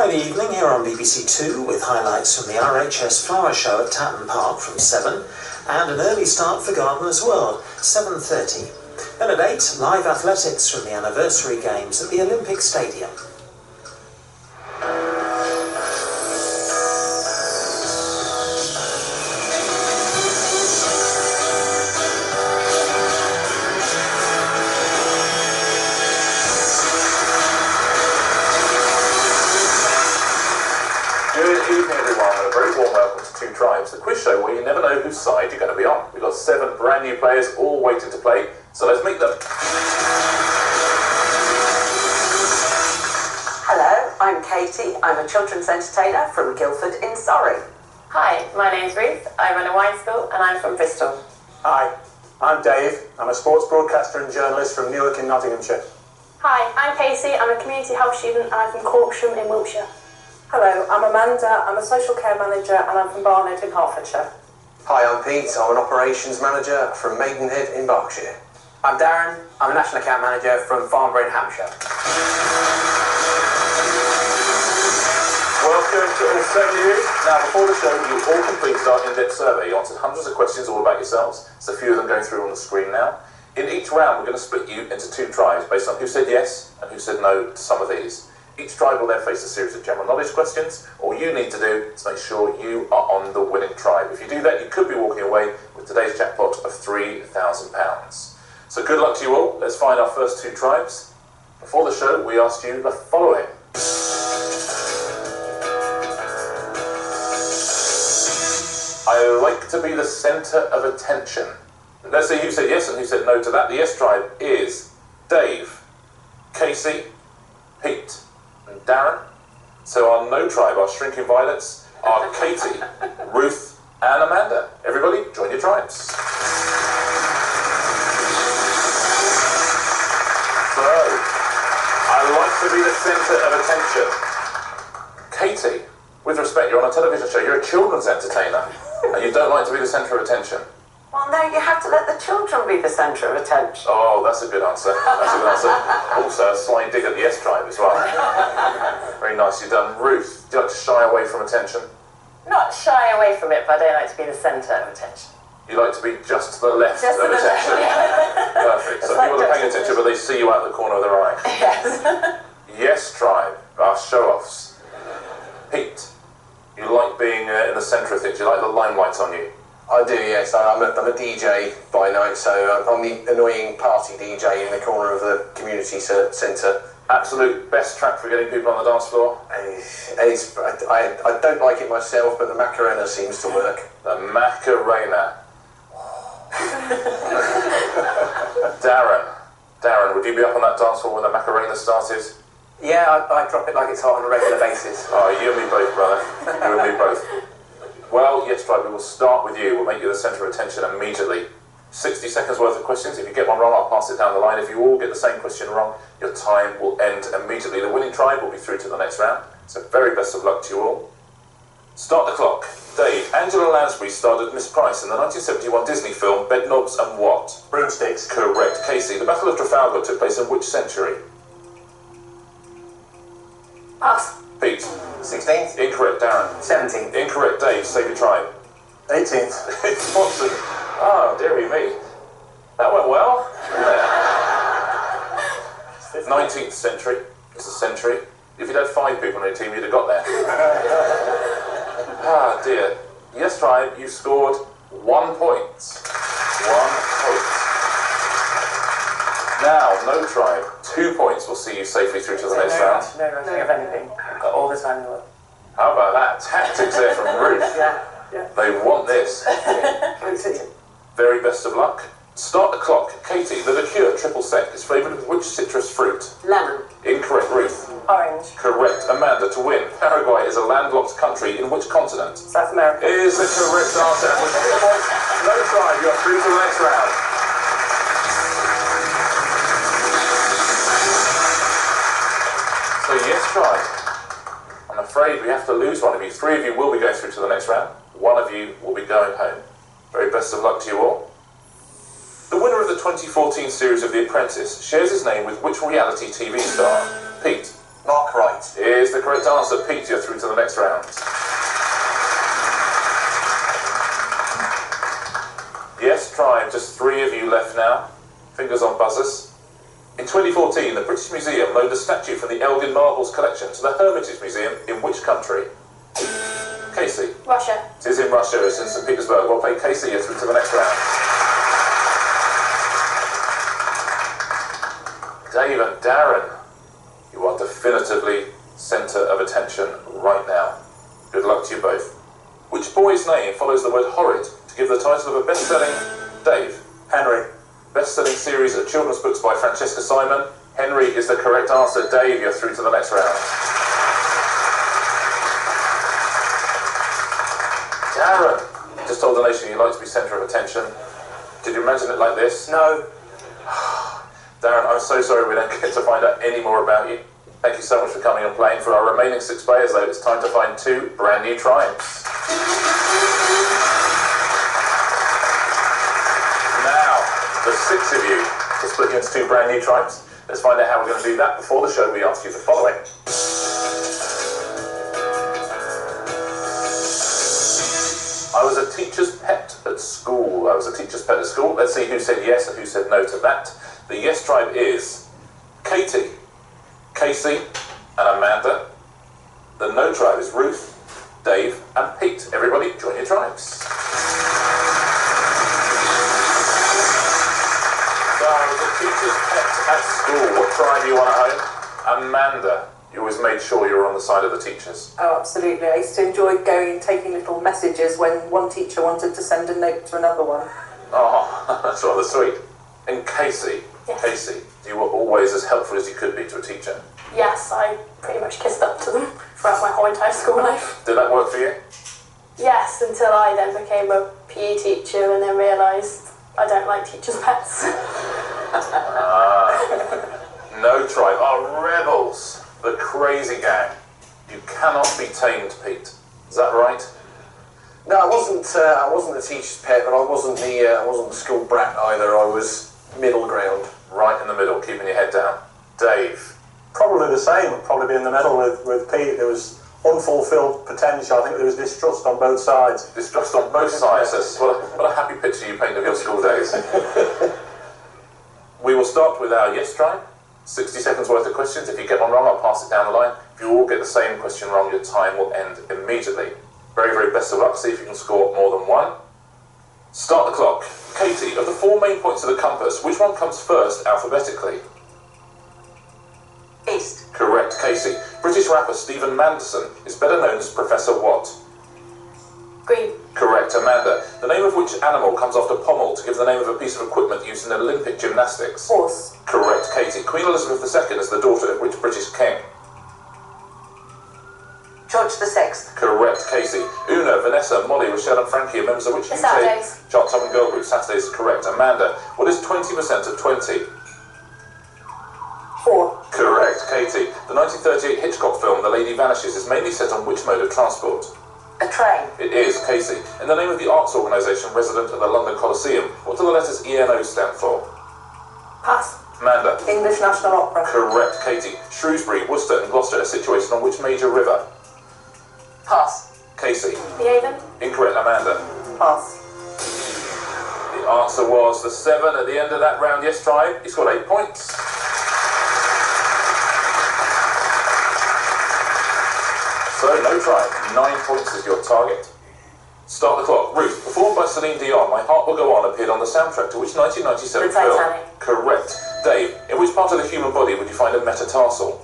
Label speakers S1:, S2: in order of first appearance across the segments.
S1: Friday evening here on BBC Two with highlights from the RHS Flower Show at Tatton Park from 7 and an early start for Gardener's World, 7:30. Then at 8, live athletics from the anniversary games at the Olympic Stadium.
S2: The quiz show where you never know whose side you're going to be on. We've got 7 brand new players all waiting to play, so let's meet them.
S3: Hello, I'm Katie. I'm a children's entertainer from Guildford in Surrey.
S4: Hi, my name's Ruth. I run a wine school and I'm from Bristol.
S5: Hi, I'm Dave. I'm a sports broadcaster and journalist from Newark in Nottinghamshire.
S6: Hi, I'm Casey. I'm a community health student and I'm from Corksham in Wiltshire.
S7: Hello, I'm Amanda. I'm a social care manager and I'm from Barnet in Hertfordshire.
S8: Hi, I'm Pete. I'm an operations manager from Maidenhead in Berkshire.
S9: I'm Darren. I'm a national account manager from Farnborough in Hampshire.
S2: Welcome to all 7 of you. Now, before the show, you all completed our in-depth survey. You answered hundreds of questions all about yourselves. There's a few of them going through on the screen now. In each round, we're going to split you into 2 tribes based on who said yes and who said no to some of these. Each tribe will then face a series of general knowledge questions. All you need to do is make sure you are on the winning tribe. If you do that, you could be walking away with today's jackpot of £3,000. So good luck to you all. Let's find our first 2 tribes. Before the show, we asked you the following. I like to be the centre of attention. Let's see who said yes and who said no to that. The yes tribe is Dave, Casey, Pete, and Darren. So our no tribe, our shrinking violets, are Katie, Ruth, and Amanda. Everybody, join your tribes. So, I like to be the centre of attention. Katie, with respect, you're on a television show, you're a children's entertainer, and you don't like to be the centre of attention.
S3: Well, no, you have to let the children be the centre of attention.
S2: Oh, that's a good answer. That's a good answer. Also, a sly dig at the S tribe as well. Very nicely done. Ruth, do you like to shy away from attention?
S4: Not shy away from it, but I don't like to be the centre of attention.
S2: You like to be just to the left of attention. Perfect. So people are paying attention, but they see you out the corner of their eye.
S4: Yes.
S2: Yes tribe, our show-offs. Pete, you like being in the centre of things. You like the limelight on you.
S8: I do, yes. I'm a DJ by night, so I'm the annoying party DJ in the corner of the community centre.
S2: Absolute best track for getting people on the dance floor.
S8: I don't like it myself, but the Macarena seems to work.
S2: The Macarena. Darren, would you be up on that dance floor when the Macarena started?
S9: Yeah, I drop it like it's hot on a regular basis.
S2: Oh, you and me both, brother. You and me both. Well, yes, tribe, we will start with you. We'll make you the centre of attention immediately. 60 seconds worth of questions. If you get one wrong, I'll pass it down the line. If you all get the same question wrong, your time will end immediately. The winning tribe will be through to the next round. So very best of luck to you all. Start the clock. Dave, Angela Lansbury starred as Miss Price in the 1971 Disney film Bedknobs and what?
S5: Broomsticks.
S2: Correct. Casey, the Battle of Trafalgar took place in which century?
S6: Pass.
S2: Pete.
S8: 16th.
S2: Incorrect. Darren.
S9: 17th.
S2: Incorrect. Dave, save your tribe.
S5: 18th.
S2: It's Watson. Oh, dearie me. That went well. 19th century. It's a century. If you'd had 5 people on your team, you'd have got there. Ah, dear. Yes, tribe, you scored 1 point. 1 point. Now, no tribe, 2 points will see you safely through to the next round.
S4: No rushing of anything. I've got all the time in the world.
S2: How about that? Tactics there from Ruth.
S4: Yeah.
S2: They want this. Very best of luck. Start the clock. Katie, the liqueur triple sec is flavoured with which citrus fruit?
S3: Lemon.
S2: Incorrect. Ruth.
S4: Orange.
S2: Correct. Amanda, to win. Paraguay is a landlocked country in which continent?
S4: South America.
S2: Is the correct answer. No tribe, you're through to the next round. So yes, tribe. I'm afraid we have to lose one of you. 3 of you will be going through to the next round. 1 of you will be going home. Very best of luck to you all. The winner of the 2014 series of The Apprentice shares his name with which reality TV star? Pete.
S8: Mark Wright.
S2: Is the correct answer. Pete, you're through to the next round. Yes, tribe, just 3 of you left now. Fingers on buzzers. In 2014, the British Museum loaned a statue from the Elgin Marbles collection to the Hermitage Museum in which country? Casey.
S6: Russia.
S2: It is in Russia, it's in St. Petersburg. Well played, Casey, you're through to the next round. Dave and Darren, you are definitively centre of attention right now. Good luck to you both. Which boy's name follows the word horrid to give the title of a best-selling... Dave?
S5: Henry.
S2: Best-selling series of children's books by Francesca Simon. Henry is the correct answer. Dave, you're through to the next round. Darren, just told the nation you'd like to be centre of attention. Did you imagine it like this?
S9: No.
S2: Darren, I'm so sorry we don't get to find out any more about you. Thank you so much for coming and playing. For our remaining 6 players, though, it's time to find 2 brand new tribes. Now, the 6 of you to split you into 2 brand new tribes. Let's find out how we're going to do that. Before the show, we ask you the following. I was a teacher's pet at school. I was a teacher's pet at school. Let's see who said yes and who said no to that. The yes tribe is Katie, Casey and Amanda. The no tribe is Ruth, Dave and Pete. Everybody, join your tribes. So I was a teacher's pet at school. What tribe are you on at home? Amanda. You always made sure you were on the side of the teachers.
S7: Oh, absolutely. I used to enjoy going and taking little messages when one teacher wanted to send a note to another one.
S2: Oh, that's rather sweet. And Casey,
S6: Yes.
S2: Casey, you were always as helpful as you could be to a teacher.
S6: Yes, I pretty much kissed up to them throughout my whole entire school life.
S2: Did that work for you?
S6: Yes, until I then became a PE teacher and then realised I don't like teachers' pets.
S2: No tribe. Oh, rebels. The crazy gang. You cannot be tamed, Pete. Is that right?
S8: No, I wasn't a teacher's pet, but I wasn't the school brat either. I was middle ground.
S2: Right in the middle, keeping your head down. Dave.
S5: Probably the same. I'd probably be in the middle with Pete. There was unfulfilled potential. I think there was distrust on both sides.
S2: Distrust on both sides. What a happy picture you paint of your school days. We will start with our yes tribe. 60 seconds worth of questions. If you get one wrong, I'll pass it down the line. If you all get the same question wrong, your time will end immediately. Very, very best of luck. See if you can score more than 1. Start the clock. Katie, of the 4 main points of the compass, which one comes first alphabetically?
S3: East.
S2: Correct, Casey. British rapper Stephen Manderson is better known as Professor what?
S6: Green.
S2: Correct, Amanda. The name of which animal comes after pommel to give the name of a piece of equipment used in Olympic gymnastics?
S7: Horse.
S2: Correct, Katie. Queen Elizabeth II is the daughter of which British king?
S3: George VI.
S2: Correct, Casey. Una, Vanessa, Molly, Rochelle and Frankie are members of which
S6: The
S2: UK
S6: Saturdays.
S2: chart top and girl group? Saturdays is correct. Amanda, what is 20% of 20?
S7: 4.
S2: Correct, Katie. The 1938 Hitchcock film The Lady Vanishes is mainly set on which mode of transport?
S3: A train.
S2: It is, Casey. In the name of the arts organisation resident at the London Coliseum, what do the letters ENO stand for?
S6: Pass.
S2: Amanda.
S7: English National Opera.
S2: Correct, Katie. Shrewsbury, Worcester and Gloucester are situated on which major river?
S3: Pass.
S2: Casey.
S6: The Avon.
S2: Incorrect, Amanda.
S7: Pass.
S2: The answer was the 7 at the end of that round. Yes, tribe. He's got 8 points. So, no tribe. 9 points is your target. Start the clock. Ruth, performed by Celine Dion, My Heart Will Go On appeared on the soundtrack to which 1997
S6: The
S2: film?
S6: Titanic.
S2: Correct. Dave, in which part of the human body would you find a metatarsal?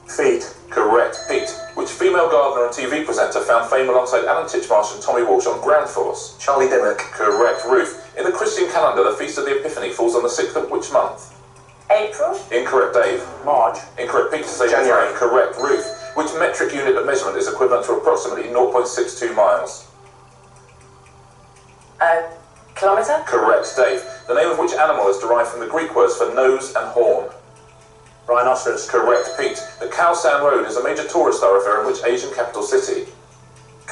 S5: Feet.
S2: Correct. Pete, which female gardener and TV presenter found fame alongside Alan Titchmarsh and Tommy Walsh on Ground Force?
S8: Charlie Dimmock.
S2: Correct. Ruth, in the Christian calendar, the Feast of the Epiphany falls on the 6th of which month?
S6: April.
S2: Incorrect, Dave.
S5: March.
S2: Incorrect, Pete, to say
S8: January.
S2: Correct, Ruth. Which metric unit of measurement is equivalent to approximately 0.62 miles?
S6: Kilometre.
S2: Correct, Dave. The name of which animal is derived from the Greek words for nose and horn?
S5: Rhinoceros.
S2: Correct, Pete. The Khao San Road is a major tourist thoroughfare in which Asian capital city?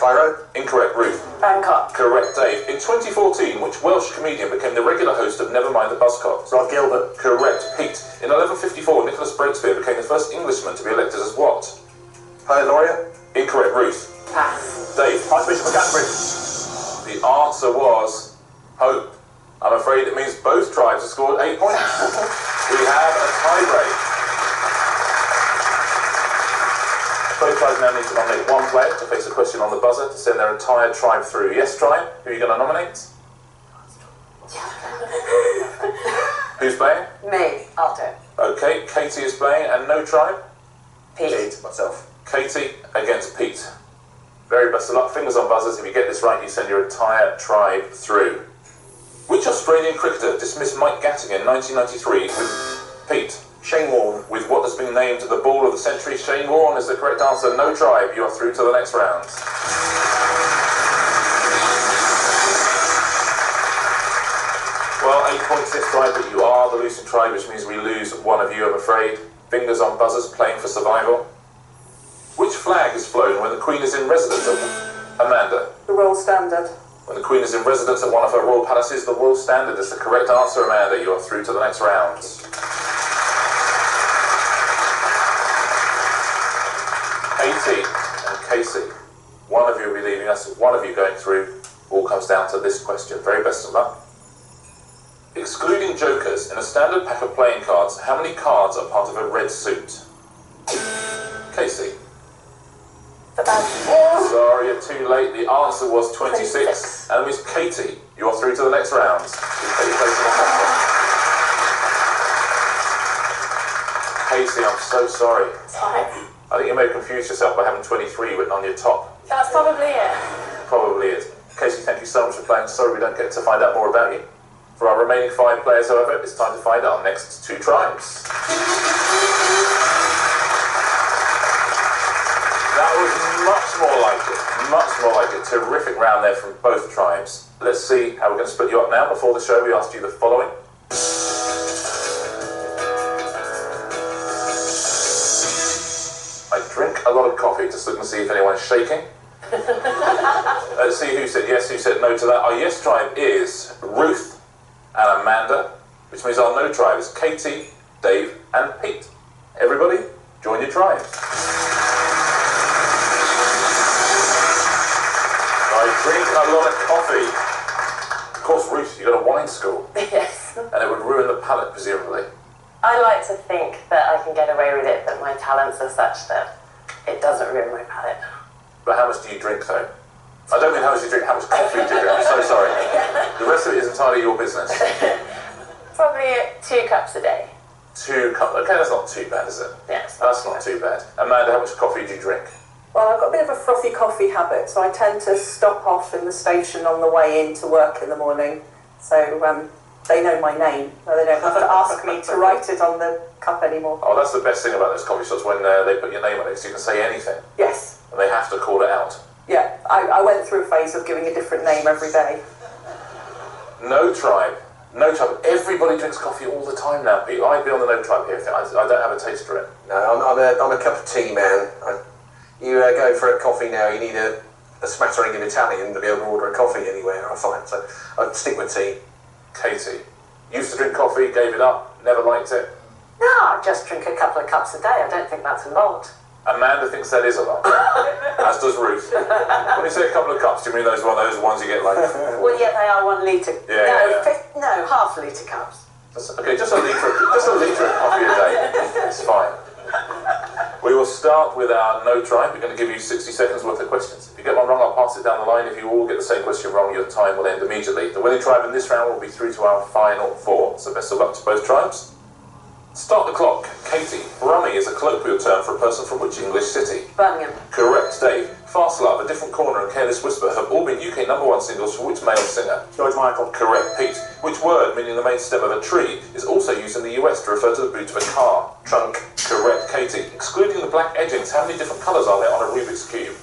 S8: Cairo.
S2: Incorrect, Ruth.
S4: Bangkok.
S2: Correct, Dave. In 2014, which Welsh comedian became the regular host of Nevermind the Buzzcocks?
S5: Rod Gilbert.
S2: Correct, Pete. In 1154, Nicholas Breakspear became the first Englishman to be elected as what?
S8: Poet laureate.
S2: Incorrect, Ruth.
S4: Pass.
S2: Dave.
S5: Archbishop of Canterbury.
S2: The answer was Hope. I'm afraid it means both tribes have scored 8 points. We have a tie-break. Both tribes now need to nominate one player to face a question on the buzzer to send their entire tribe through. Yes, tribe? Who are you going to nominate? Who's playing?
S3: Me, I'll do it.
S2: Okay, Katie is playing, and no tribe?
S3: Pete.
S8: Myself.
S2: Katie against Pete. Very best of luck. Fingers on buzzers. If you get this right, you send your entire tribe through. Which Australian cricketer dismissed Mike Gatting in 1993 with Pete?
S8: Shane Warne.
S2: With what has been named the ball of the century, Shane Warne is the correct answer. No tribe. You are through to the next round. Well, 8 points this tribe, but you are the losing tribe, which means we lose one of you, I'm afraid. Fingers on buzzers, playing for survival. Which flag is flown when the Queen is in residence at Amanda?
S7: The Royal Standard.
S2: When the Queen is in residence at one of her royal palaces, the Royal Standard is the correct answer, Amanda. You are through to the next round. Katie and Casey, one of you will be leaving us, one of you going through. All comes down to this question. Very best of luck. Excluding jokers, in a standard pack of playing cards, how many cards are part of a red suit? Casey. Sorry, you're too late. The answer was 26. And Miss Katie, you are through to the next round. Casey, I'm so sorry.
S4: Sorry.
S2: I think you may have confused yourself by having 23 written on your top.
S4: That's probably it.
S2: Probably is. Casey, thank you so much for playing. Sorry we don't get to find out more about you. For our remaining 5 players, however, it's time to find our next 2 tribes. That was much more like it. Terrific round there from both tribes. Let's see how we're going to split you up now. Before the show, we asked you the following. I drink a lot of coffee. Just look and see if anyone's shaking. Let's see who said yes, who said no to that. Our yes tribe is Ruth and Amanda, which means our no tribe is Katie, Dave and Pete. Everybody, join your tribes. I drink a lot of coffee. Of course, Ruth, you go to wine school.
S4: Yes.
S2: And it would ruin the palate, presumably.
S4: I like to think that I can get away with it, that my talents are such that it doesn't ruin my palate.
S2: But how much do you drink, though? I don't mean how much you drink, how much coffee do you drink? I'm so sorry. The rest of it is entirely your business.
S4: Probably 2 cups a day.
S2: 2 cups. Okay, that's not too bad, is it?
S4: Yes.
S2: That's not too bad. Amanda, how much coffee do you drink?
S7: Well, I've got a bit of a frothy coffee habit, so I tend to stop off in the station on the way into work in the morning. So they know my name, so they don't have to ask me to write it on the cup anymore.
S2: Oh, that's the best thing about those coffee shops, when they put your name on it, so you can say anything.
S7: Yes.
S2: And they have to call it out.
S7: Yeah, I went through a phase of giving a different name every day.
S2: No tribe. No tribe. Everybody drinks coffee all the time now, Pete. I'd be on the no tribe here. I don't have a taste for it.
S8: No, I'm a cup of tea man. You go for a coffee now, you need a smattering of Italian to be able to order a coffee anywhere, I find. So I'd stick with tea.
S2: Katie, used to drink coffee, gave it up, never liked it.
S3: No, I just drink a couple of cups a day. I don't think that's a lot.
S2: Amanda thinks that is a lot, as does Ruth. When you say a couple of cups, do you mean those ones you get like?
S3: Well, yeah, they are 1 litre.
S2: Yeah.
S3: No, half-litre cups.
S2: Okay, just a litre of coffee a day. It's fine. We will start with our no tribe. We're going to give you 60 seconds worth of questions. If you get one wrong, I'll pass it down the line. If you all get the same question wrong, your time will end immediately. The winning tribe in this round will be through to our final 4. So best of luck to both tribes. Start the clock. Katie, Brummie is a colloquial term for a person from which English city?
S3: Birmingham.
S2: Correct. Dave, Fast Love, A Different Corner and Careless Whisper have all been UK #1 singles for which male singer?
S5: George Michael.
S2: Correct. Pete, which word, meaning the main stem of a tree, is also used in the US to refer to the boot of a car?
S8: Trunk.
S2: Correct. Katie, excluding the black edgings, how many different colours are there on a Rubik's Cube?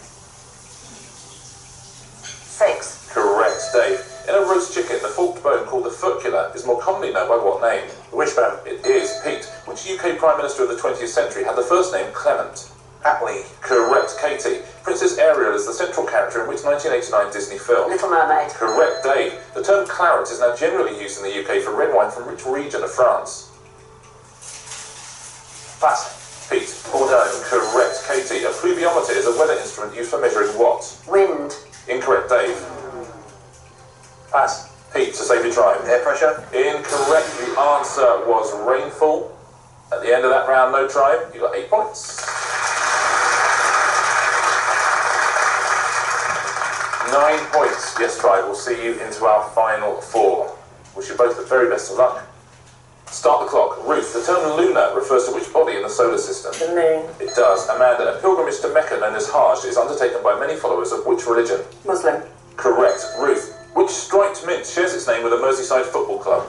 S3: 6.
S2: Correct. Dave, in a roast chicken, the forked bone called the furcula is more commonly known by what name?
S5: The wishbone.
S2: It is. Pete, which UK Prime Minister of the 20th century had the first name Clement?
S8: Happily.
S2: Correct. Katie. Princess Ariel is the central character in which 1989 Disney film?
S3: Little Mermaid.
S2: Correct. Dave. The term claret is now generally used in the UK for red wine from which region of France?
S5: Pass.
S2: Pete. Bordeaux. Correct. Katie. A pluviometer is a weather instrument used for measuring what?
S3: Wind.
S2: Incorrect. Dave.
S5: Pass.
S2: Pete, to save your time.
S8: Air pressure.
S2: Incorrect. The answer was rainfall. At the end of that round, no tribe. You got 8 points. 9 points. Yes, tribe. We'll see you into our final 4. Wish you both the very best of luck. Start the clock. Ruth, the term lunar refers to which body in the solar system?
S4: The moon.
S2: It does. Amanda, a pilgrimage to Mecca known as Hajj is undertaken by many followers of which religion?
S7: Muslim.
S2: Correct. Ruth, which striped mint shares its name with a Merseyside football club?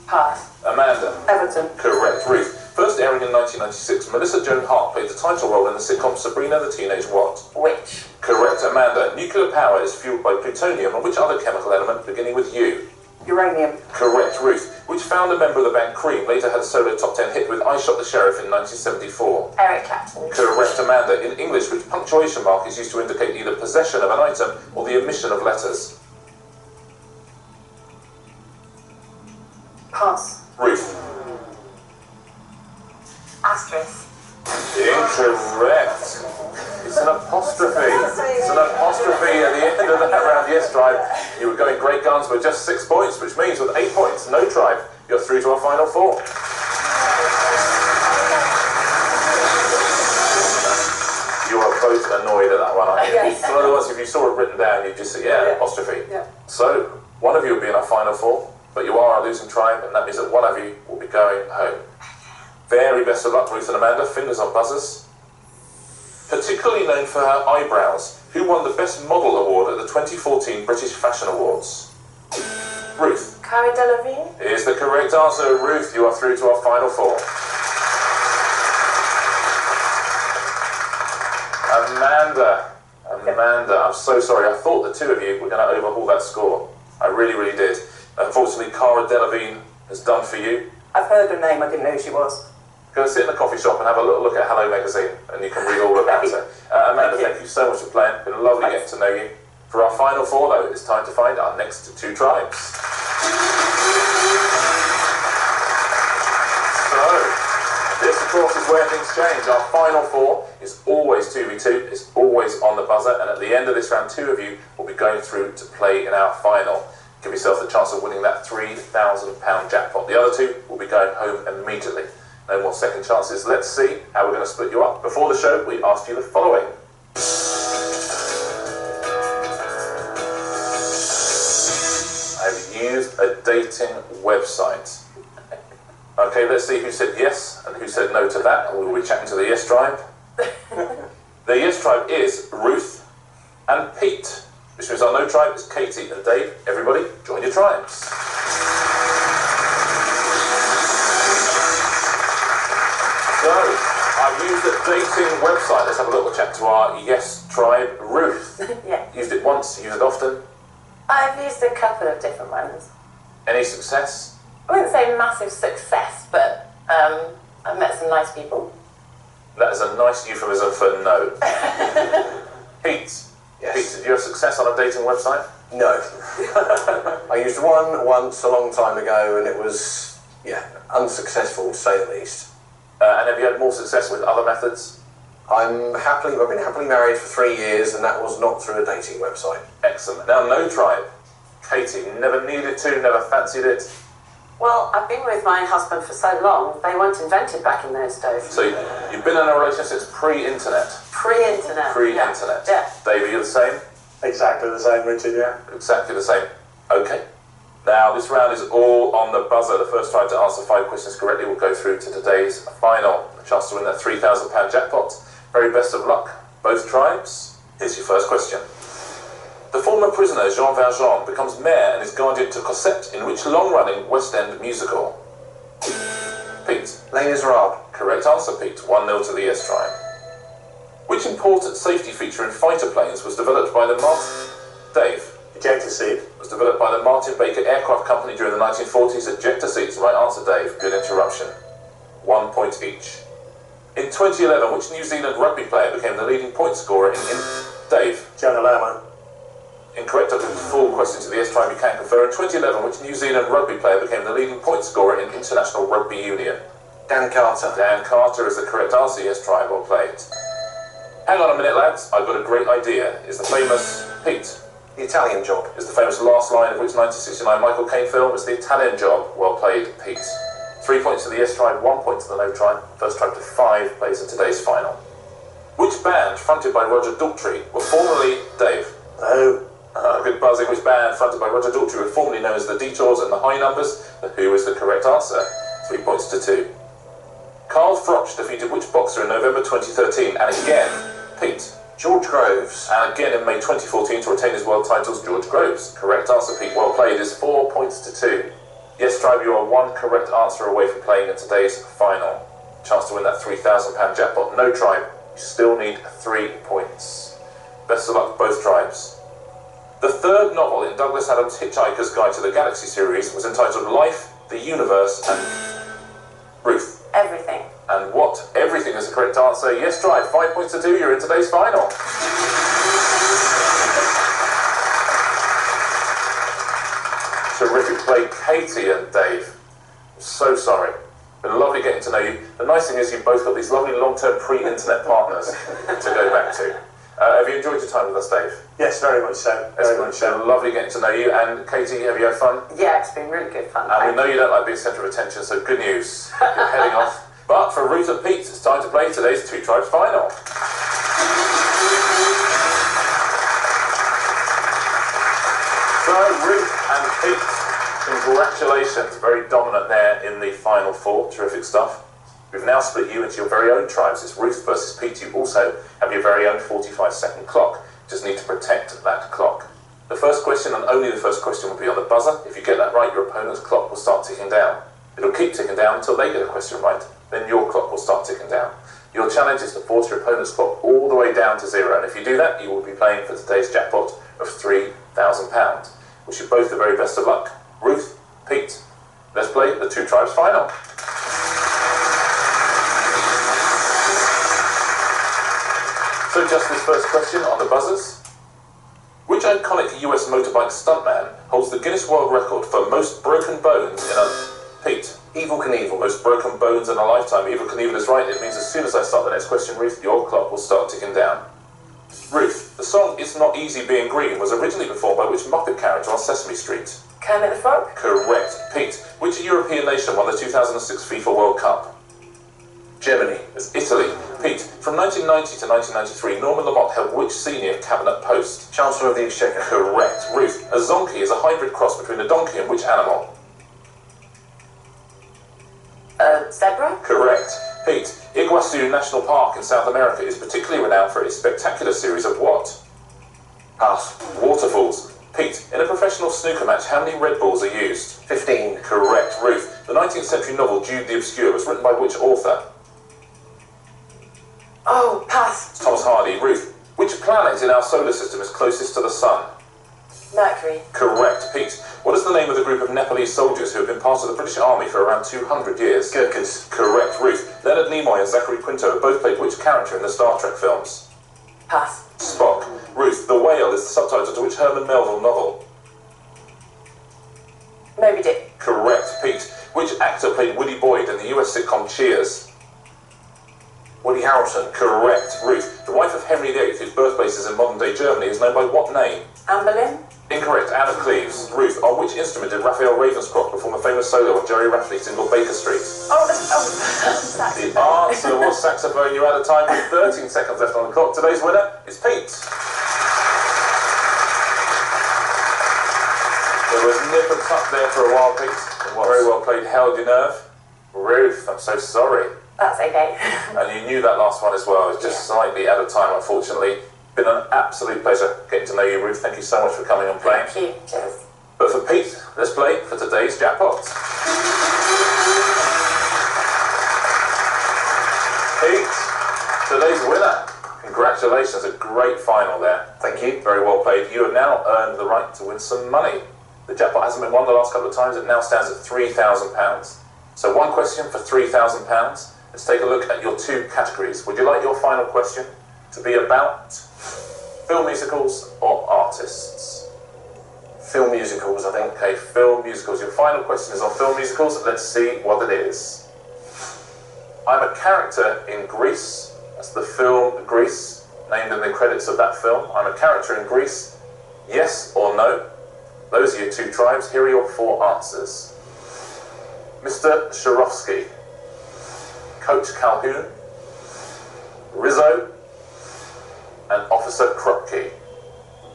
S4: Pass.
S2: Amanda.
S7: Everton.
S2: Correct. Ruth, first airing in 1996, Melissa Joan Hart played the title role in the sitcom Sabrina the Teenage what?
S4: Witch.
S2: Correct. Amanda, nuclear power is fueled by plutonium and which other chemical element beginning with U?
S7: Uranium.
S2: Correct. Ruth, which founder member of the band Cream later had a solo top 10 hit with I Shot the Sheriff in 1974?
S4: Eric Clapton.
S2: Correct. Amanda, in English, which punctuation mark is used to indicate either possession of an item or the omission of letters?
S7: Pass.
S2: Ruth.
S4: Asterisk.
S2: Incorrect. It's an apostrophe. It's an apostrophe at the end of that round. Yes, tribe. You were going great guns with just 6 points, which means with 8 points, no tribe, you're through to our final 4. You are both annoyed at that one, aren't you?
S7: Yes.
S2: It's one of the ones, if you saw it written down, you'd just say, yeah, apostrophe.
S7: Yeah.
S2: So, one of you will be in our final 4, but you are our losing tribe, and that means that one of you will be going home. Very best of luck, Ruth and Amanda. Fingers on buzzers. Particularly known for her eyebrows, who won the Best Model Award at the 2014 British Fashion Awards? Ruth.
S4: Cara Delevingne.
S2: Is the correct answer. Ruth, you are through to our final 4. Amanda, I'm so sorry. I thought the two of you were going to overhaul that score. I really, really did. Unfortunately, Cara Delevingne has done for you.
S7: I've heard her name, I didn't know who she was.
S2: Go and sit in the coffee shop and have a little look at Hello Magazine, and you can read all about it. Amanda, thank you so much for playing. It's been lovely getting to know you. For our final 4, though, it's time to find our next 2 tribes. So, this, of course, is where things change. Our final 4 is always 2v2. It's always on the buzzer, and at the end of this round, 2 of you will be going through to play in our final. Give yourself the chance of winning that £3,000 jackpot. The other 2 will be going home immediately. No more second chances. Let's see how we're going to split you up. Before the show, we asked you the following. Have you used a dating website? Okay, let's see who said yes and who said no to that. And we'll be chatting to the yes tribe. The yes tribe is Ruth and Pete, which means our no tribe is Katie and Dave. Everybody, join your tribes. So, I've used a dating website. Let's have a little chat to our yes tribe. Ruth.
S4: Yeah.
S2: Used it once, used it often.
S4: I've used a couple of different ones.
S2: Any success?
S4: I wouldn't say massive success, but I've met some nice people.
S2: That is a nice euphemism for no. Pete.
S8: Yes.
S2: Pete, did you have success on a dating website?
S8: No. I used one once a long time ago, and it was, unsuccessful to say the least.
S2: And have you had more success with other methods?
S8: I've been happily married for 3 years, and that was not through a dating website.
S2: Excellent. Now, no tribe. Katie, never needed to, never fancied it.
S3: Well, I've been with my husband for so long, they weren't invented back in those days.
S2: So you've been in a relationship since pre-internet?
S3: Pre-internet.
S2: Pre-internet.
S3: Yeah.
S2: Dave, are you the same?
S5: Exactly the same, Richard, yeah.
S2: Exactly the same. Okay. Now, this round is all on the buzzer. The first tribe to answer 5 questions correctly will go through to today's final. A chance to win that £3,000 jackpot. Very best of luck, both tribes. Here's your first question. The former prisoner Jean Valjean becomes mayor and is guardian to Cosette in which long-running West End musical? Pete.
S8: Les Miserables.
S2: Correct answer, Pete. 1-0 to the yes tribe. Which important safety feature in fighter planes was developed by the Dave.
S5: Ejector seat.
S2: Was developed by the Martin Baker Aircraft Company during the 1940s. Ejector seats. Right answer, Dave. Good interruption. 1 point each. In 2011, which New Zealand rugby player became the leading point scorer in Dave?
S5: Jonah Lerman.
S2: Incorrect. I'll do the full question to the S-Tribe, you can confer. In 2011, which New Zealand rugby player became the leading point scorer in International Rugby Union?
S8: Dan Carter.
S2: Dan Carter is the correct answer. Yes, Tribe, well played. Hang on a minute, lads. I've got a great idea. Is the famous Pete?
S8: The Italian Job.
S2: Is the famous last line of which 1969 Michael Caine film? It's the Italian Job. Well played, Pete. 3 points to the yes tribe, 1 point to the no tribe. First tribe to 5 plays in today's final. Which band, fronted by Roger Daltrey, were formerly Dave?
S5: Oh.
S2: Good buzzing. Which band, fronted by Roger Daltrey, were formerly known as the Detours and the High Numbers? The Who is the correct answer. 3 points to 2. Carl Froch defeated which boxer in November 2013? And again, Pete.
S8: George Groves.
S2: And again in May 2014 to retain his world titles, George Groves. Correct answer, Pete. Well played. Is 4 points to 2. Yes, Tribe, you are 1 correct answer away from playing in today's final. Chance to win that £3,000 jackpot. No, Tribe, you still need 3 points. Best of luck, both tribes. The third novel in Douglas Adams' Hitchhiker's Guide to the Galaxy series was entitled Life, the Universe, and Ruth.
S4: Everything.
S2: And what? Everything is the correct answer. Yes, Tribe, 5 points to 2. You're in today's final. Terrific play, Katie and Dave. I'm so sorry. Been lovely getting to know you. The nice thing is you've both got these lovely long-term pre-internet partners to go back to. Have you enjoyed your time with us, Dave?
S5: Yes, very much so. Very much so.
S2: Been lovely getting to know you. And Katie, have you had fun?
S3: Yeah, it's been really good fun.
S2: And we know you don't like being centre of attention, so good news. You're heading off. But for Ruth and Pete, it's time to play today's Two Tribes final. So, Ruth and Pete, congratulations. Very dominant there in the final 4. Terrific stuff. We've now split you into your very own tribes. It's Ruth versus Pete. You also have your very own 45-second clock. Just need to protect that clock. The first question, and only the first question, will be on the buzzer. If you get that right, your opponent's clock will start ticking down. It'll keep ticking down until they get a question right. Then your clock will start ticking down. Your challenge is to force your opponent's clock all the way down to 0. And if you do that, you will be playing for today's jackpot of £3,000. Wish you both the very best of luck. Ruth, Pete, let's play the Two Tribes final. So just this first question on the buzzers. Which iconic US motorbike stuntman holds the Guinness World Record for most broken bones in a... Pete?
S8: Evel Knievel.
S2: Most broken bones in a lifetime. Evel Knievel is right. It means as soon as I start the next question, Ruth, your clock will start ticking down. Ruth, the song It's Not Easy Being Green was originally performed by which Muppet character on Sesame Street?
S4: Kermit the Frog?
S2: Correct. Pete, which European nation won the 2006 FIFA World Cup?
S8: Germany.
S2: It's Italy. Pete, from 1990 to 1993, Norman Lamont held which senior cabinet post?
S8: Chancellor of the Exchequer.
S2: Correct. Ruth, a zonkey is a hybrid cross between a donkey and which animal?
S4: Zebra?
S2: Correct. Pete, Iguazu National Park in South America is particularly renowned for its spectacular series of what?
S8: Pass.
S2: Waterfalls. Pete, in a professional snooker match, how many Red Balls are used?
S8: 15.
S2: Correct. Ruth, the 19th century novel Jude the Obscure was written by which author?
S4: Oh, pass.
S2: Thomas Hardy. Ruth, which planet in our solar system is closest to the Sun?
S4: Mercury.
S2: Correct. Pete, what is the name of the group of Nepalese soldiers who have been part of the British Army for around 200 years?
S8: Gurkhas.
S2: Correct. Ruth, Leonard Nimoy and Zachary Quinto have both played which character in the Star Trek films?
S4: Pass.
S2: Spock. Ruth, The Whale is the subtitle to which Herman Melville novel?
S4: Moby Dick.
S2: Correct. Pete, which actor played Woody Boyd in the US sitcom Cheers?
S8: Woody Harrelson.
S2: Correct. Ruth, the wife of Henry VIII, whose birthplace is in modern-day Germany, is known by what name?
S4: Anne Boleyn.
S2: Incorrect. Anne of Cleves. Ruth, on which instrument did Raphael Ravenscroft perform a famous solo on Jerry Rafferty's single Baker Street? The answer was saxophone. You're out of time with 13 seconds left on the clock. Today's winner is Pete. There was nip and tuck there for a while, Pete. Very well played. Held your nerve. Ruth, I'm so sorry.
S4: That's okay.
S2: And you knew that last one as well. It's just slightly out of time, unfortunately. Been an absolute pleasure getting to know you, Ruth. Thank you so much for coming and playing.
S4: Thank you. Cheers.
S2: But for Pete, let's play for today's jackpot. Pete, today's winner. Congratulations, a great final there.
S8: Thank you.
S2: Very well played. You have now earned the right to win some money. The jackpot hasn't been won the last couple of times. It now stands at £3,000. So one question for £3,000. Let's take a look at your two categories. Would you like your final question to be about film musicals or artists?
S8: Film musicals, I think.
S2: Okay, film musicals. Your final question is on film musicals. Let's see what it is. I'm a character in Grease. That's the film Grease, named in the credits of that film. I'm a character in Grease. Yes or no? Those are your two tribes. Here are your four answers. Mr. Swarovski, Coach Calhoun, Rizzo, and Officer Krupke.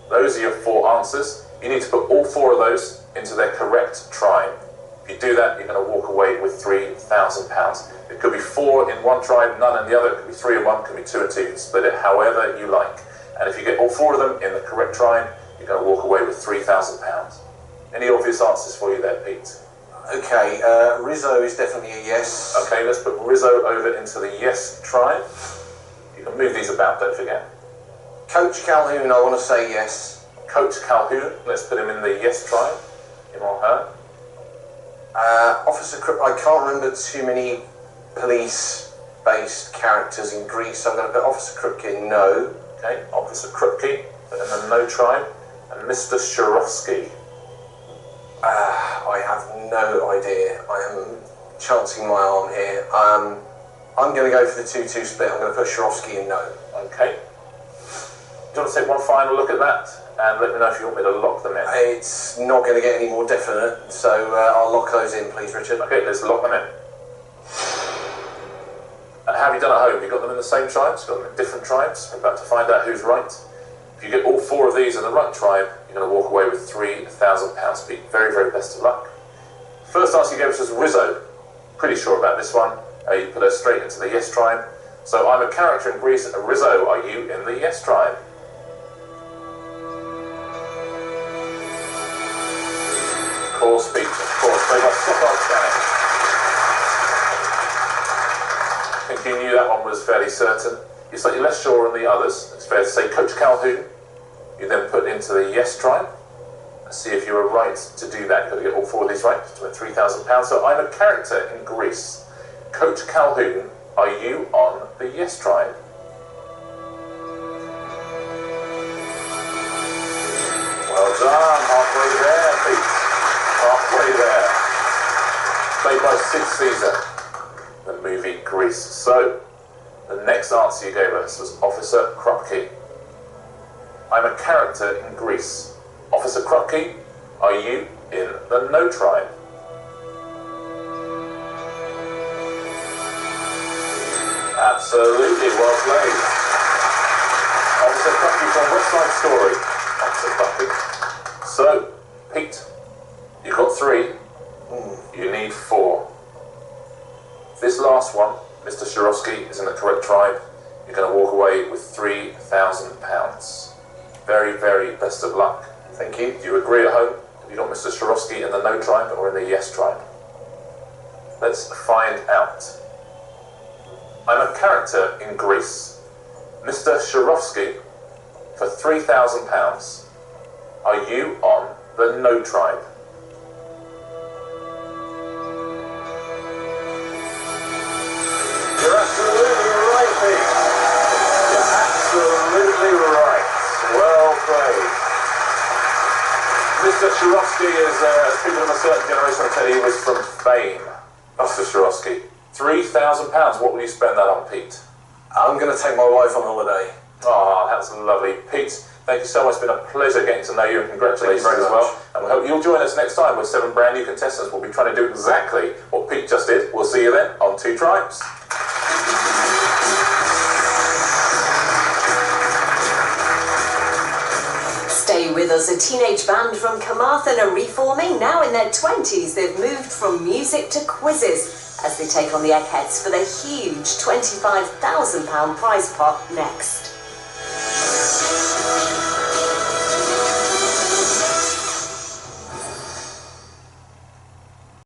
S2: Those are your four answers. You need to put all four of those into their correct tribe. If you do that, you're going to walk away with £3,000. It could be 4 in one tribe, none in the other. It could be 3 in one, it could be 2 and 2. You can split it however you like. And if you get all 4 of them in the correct tribe, you're going to walk away with £3,000. Any obvious answers for you there, Pete?
S8: Okay, Rizzo is definitely a yes.
S2: Okay, let's put Rizzo over into the yes tribe. You can move these about, don't forget.
S8: Coach Calhoun, I want to say yes.
S2: Coach Calhoun, let's put him in the yes tribe. Him or her.
S8: Officer Krupke, I can't remember too many police-based characters in Greece, so I'm going to put Officer Krupke no.
S2: Okay, Officer Krupke, but in the no tribe. And Mr. Swarovski.
S8: I have no idea. I am chancing my arm here. I'm going to go for the 2-2 split. I'm going to put Swarovski in no.
S2: Okay. Do you want to take one final look at that and let me know if you want me to lock them in?
S8: It's not going to get any more definite, so I'll lock those in, please, Richard.
S2: Okay, let's lock them in. And how have you done at home? Have you got them in the same tribes? Got them in different tribes? We're about to find out who's right. If you get all 4 of these in the right tribe, you're going to walk away with £3,000. Pete, very, very best of luck. First answer you gave us was Rizzo. Pretty sure about this one. You put her straight into the yes tribe. So I'm a character in Greece. Rizzo, are you in the yes tribe? Of course, Pete, of course. They got spot on, Spanish. I think you knew that one was fairly certain. You're slightly less sure on the others. It's fair to say Coach Calhoun. You then put into the yes tribe. Let's see if you were right to do that. You've got to get all 4 of these right to win £3,000. So I'm a character in Greece. Coach Calhoun, are you on the yes tribe? Well done, halfway there, Pete. Halfway there. Played by Sid Caesar, the movie Grease. So, the next answer you gave us was Officer Krupke. I'm a character in Greece. Officer Krupke, are you in the no tribe? Absolutely, well played. Officer Krupke from West Side Story. Officer Krupke. So, Pete, you got 3. You need 4. This last one, Mr. Swarovski, is in the correct tribe. You're going to walk away with £3,000. Very, very best of luck.
S8: Thank you.
S2: Do you agree at home? Have you got Mr. Swarovski in the no tribe or in the yes tribe? Let's find out. I'm a character in Greece. Mr. Swarovski, for £3,000, are you on the no tribe? You're absolutely right, Pete. You're absolutely right. Well played. Mr. Swarovski is, as people of a certain generation will tell you, was from fame. Mr. Swarovski. £3,000. What will you spend that on, Pete?
S8: I'm going to take my wife on holiday.
S2: Oh, that's lovely. Pete, thank you so much. It's been a pleasure getting to know you, and congratulations
S8: Thank you
S2: as
S8: very
S2: well.
S8: much.
S2: And we hope you'll join us next time with 7 brand new contestants. We'll be trying to do exactly what Pete just did. We'll see you then on 2 Tribes.
S3: Stay with us. A teenage band from Carmarthen are reforming. Now in their 20s, they've moved from music to quizzes as they take on the Eggheads for their huge £25,000 prize pot next.